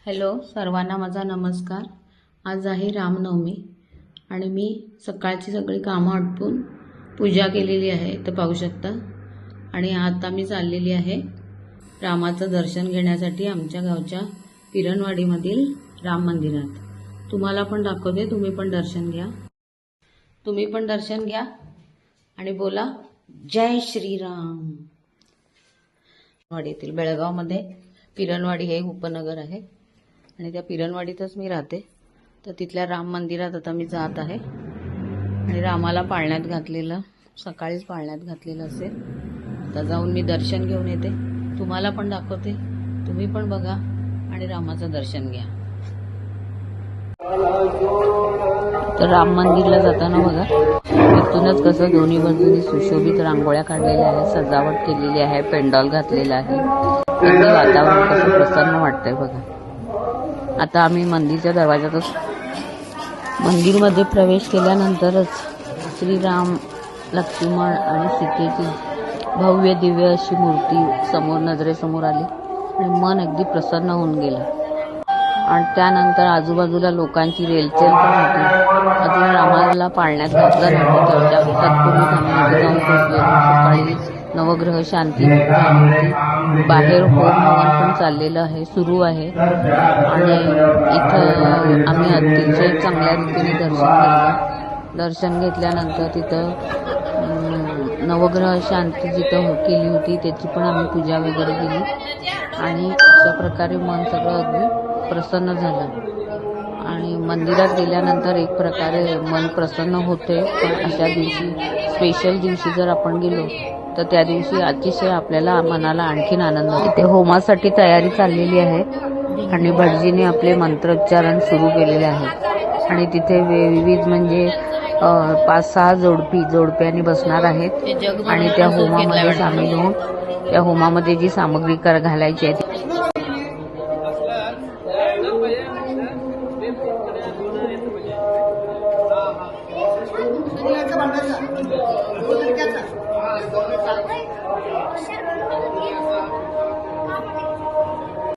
Hello सर्वांना माझा नमस्कार। आज आहे रामनवमी आणि मी सकाळची सगळी कामं आटपून पूजा केलेली आहे तर पाहू शकता। आणि आता मी चाललेली आहे रामाचं दर्शन घेण्यासाठी आमच्या गावच्या पिरणवाडीमधील राम मंदिरात। तुम्हाला पण दाखवते, तुम्ही पण दर्शन घ्या। तुम्ही पण दर्शन घ्या आणि बोला जय श्रीराम। वाडीतील बेळगावमध्ये पिरणवाडी हे उपनगर आहे आणि त्या पिरणवाडीतच मी राहते। तर तिथल्या राम मंदिरात आता मी जात आहे आणि रामाला पाळण्यात घातलेलं, सकाळीच पाळण्यात घातलेलं असेल। आता जाऊन मी दर्शन घेऊन येते, तुम्हाला पण दाखवते, तुम्ही पण बघा आणि रामाचं दर्शन घ्या। तर राम मंदिरला जाताना बघा इथूनच कसं दोन्ही बाजूनी सुशोभित रांगोळ्या काढलेल्या आहेत, सजावट केलेली आहे, पेंडॉल घातलेला आहे। अगदी वातावरण कसं प्रसन्न वाटतंय बघा। आता आम्ही मंदिरच्या दरवाजातच, मंदिरमध्ये प्रवेश केल्यानंतरच श्रीराम, लक्ष्मण आणि सीतेची भव्य दिव्य अशी मूर्ती समोर नजरेसमोर आली आणि मन अगदी प्रसन्न होऊन गेलं। आणि त्यानंतर आजूबाजूला लोकांची रेलचेल पण होती। अजून रामाला पाळण्यात घातलं नव्हतं, त्याच्या तत्पूर्वीच आम्ही जाऊन पोहोचलेलो। सकाळी नवग्रह शांती झाली होती, बाहेर होम हवन पण चाललेलं आहे, सुरू आहे। आणि इथं आम्ही अतिशय चांगल्या रीतीने दर्शन घेतलं। दर्शन घेतल्यानंतर तिथं नवग्रह शांती जिथं केली होती त्याची पण आम्ही पूजा वगैरे केली आणि अशा प्रकारे मन सगळं अगदी प्रसन्न झालं। आणि मंदिरात गेल्यानंतर एक प्रकारे मन प्रसन्न होते, पण अशा दिवशी, स्पेशल दिवशी जर आपण गेलो तर त्या दिवशी अतिशय आपल्याला मनाला आणखीन आनंद होतो। तिथे होमासाठी तयारी चाललेली आहे आणि भटजीने आपले मंत्रोच्चारण सुरू केलेले आहेत आणि तिथे विविध म्हणजे 5-6 जोडप्याने बसणार आहेत आणि त्या होमामध्ये सामील होऊन त्या होमामध्ये जी सामग्री घालायची आहे